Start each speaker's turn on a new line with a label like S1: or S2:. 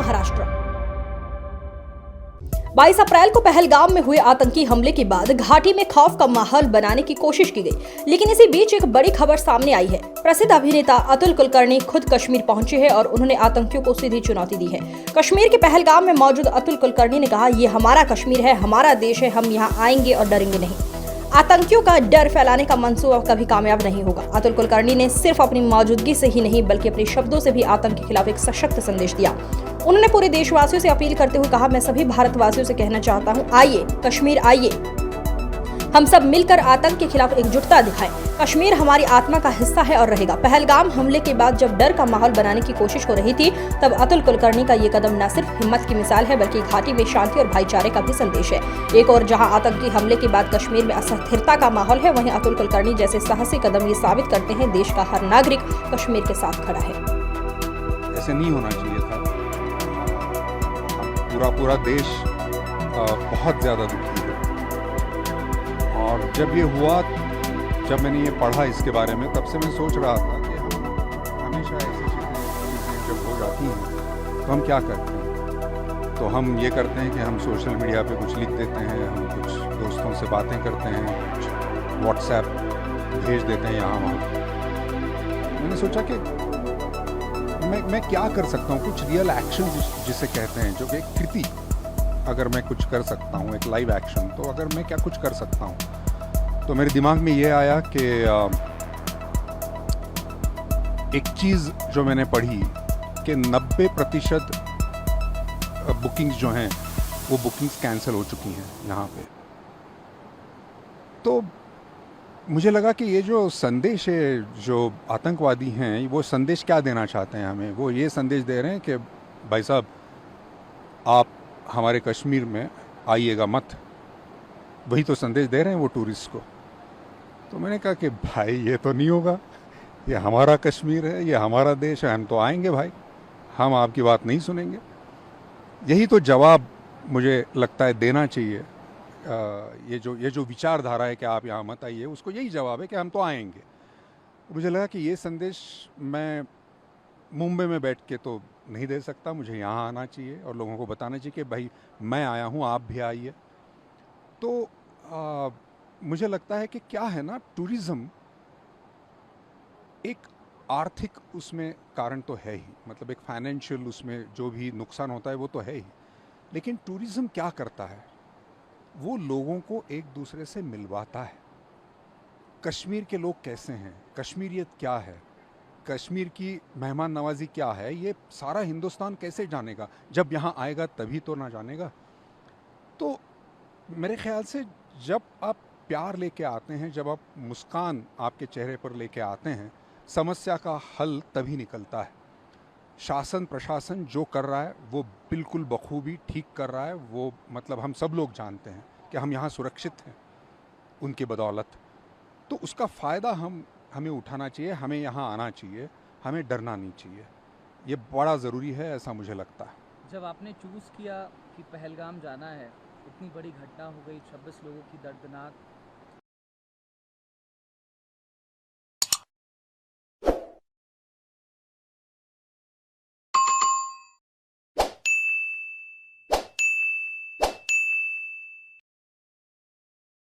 S1: महाराष्ट्र। 22 अप्रैल को पहलगाम में हुए आतंकी हमले के बाद घाटी में खौफ का माहौल बनाने की कोशिश की गई, लेकिन इसी बीच एक बड़ी खबर सामने आई है। प्रसिद्ध अभिनेता अतुल कुलकर्णी खुद कश्मीर पहुंचे हैं और उन्होंने आतंकियों को सीधी चुनौती दी है। कश्मीर के पहलगाम में मौजूद अतुल कुलकर्णी ने कहा, ये हमारा कश्मीर है, हमारा देश है, हम यहाँ आएंगे और डरेंगे नहीं। आतंकियों का डर फैलाने का मंसूबा कभी कामयाब नहीं होगा। अतुल कुलकर्णी ने सिर्फ अपनी मौजूदगी से ही नहीं बल्कि अपने शब्दों से भी आतंक के खिलाफ एक सशक्त संदेश दिया। उन्होंने पूरे देशवासियों से अपील करते हुए कहा, मैं सभी भारतवासियों से कहना चाहता हूं, आइए कश्मीर आइए, हम सब मिलकर आतंक के खिलाफ एकजुटता दिखाएं। कश्मीर हमारी आत्मा का हिस्सा है और रहेगा। पहलगाम हमले के बाद जब डर का माहौल बनाने की कोशिश हो रही थी, तब अतुल कुलकर्णी का ये कदम न सिर्फ हिम्मत की मिसाल है बल्कि घाटी में शांति और भाईचारे का भी संदेश है। एक और जहां आतंकी हमले के बाद कश्मीर में अस्थिरता का माहौल है, वहीं अतुल कुलकर्णी जैसे साहसी कदम ये साबित करते हैं देश का हर नागरिक कश्मीर के साथ खड़ा है।
S2: ऐसे नहीं होना चाहिए था। पूरा देश बहुत ज्यादा दुखी है और जब ये हुआ, जब मैंने ये पढ़ा इसके बारे में, तब से मैं सोच रहा था कि हम हमेशा ऐसी चीज़ें जब हो जाती हैं तो हम क्या करते हैं। तो हम ये करते हैं कि हम सोशल मीडिया पे कुछ लिख देते हैं, हम कुछ दोस्तों से बातें करते हैं, कुछ व्हाट्सएप भेज देते हैं यहाँ वहाँ। मैंने सोचा कि मैं क्या कर सकता हूँ, कुछ रियल एक्शन जिसे कहते हैं, जो कि एक कृति अगर मैं कुछ कर सकता हूँ, एक लाइव एक्शन, तो अगर मैं क्या कुछ कर सकता हूँ। तो मेरे दिमाग में ये आया कि एक चीज़ जो मैंने पढ़ी कि 90% बुकिंग्स जो हैं वो बुकिंग्स कैंसिल हो चुकी हैं यहाँ पे। तो मुझे लगा कि ये जो संदेश है, जो आतंकवादी हैं, वो संदेश क्या देना चाहते हैं हमें। वो ये संदेश दे रहे हैं कि भाई साहब, आप हमारे कश्मीर में आइएगा मत। वही तो संदेश दे रहे हैं वो टूरिस्ट को। तो मैंने कहा कि भाई ये तो नहीं होगा, ये हमारा कश्मीर है, ये हमारा देश है, हम तो आएंगे भाई, हम आपकी बात नहीं सुनेंगे। यही तो जवाब मुझे लगता है देना चाहिए। ये जो विचारधारा है कि आप यहाँ मत आइए, उसको यही जवाब है कि हम तो आएंगे। मुझे लगा कि ये संदेश मैं मुंबई में बैठ के तो नहीं दे सकता, मुझे यहाँ आना चाहिए और लोगों को बताना चाहिए कि भाई मैं आया हूँ, आप भी आइए। तो मुझे लगता है कि क्या है ना, टूरिज़्म एक आर्थिक उसमें कारण तो है ही, मतलब एक फाइनेंशियल उसमें जो भी नुकसान होता है वो तो है ही, लेकिन टूरिज़्म क्या करता है, वो लोगों को एक दूसरे से मिलवाता है। कश्मीर के लोग कैसे हैं, कश्मीरियत क्या है, कश्मीर की मेहमान नवाजी क्या है, ये सारा हिंदुस्तान कैसे जानेगा। जब यहाँ आएगा तभी तो ना जानेगा। तो मेरे ख्याल से जब आप प्यार लेके आते हैं, जब आप मुस्कान आपके चेहरे पर लेके आते हैं, समस्या का हल तभी निकलता है। शासन प्रशासन जो कर रहा है वो बिल्कुल बखूबी ठीक कर रहा है। वो मतलब हम सब लोग जानते हैं कि हम यहाँ सुरक्षित हैं उनकी बदौलत। तो उसका फ़ायदा हमें उठाना चाहिए, हमें यहाँ आना चाहिए, हमें डरना नहीं चाहिए। ये बड़ा ज़रूरी है, ऐसा मुझे लगता है।
S3: जब आपने चूज़ किया कि पहलगाम जाना है, इतनी बड़ी घटना हो गई, 26 लोगों की दर्दनाक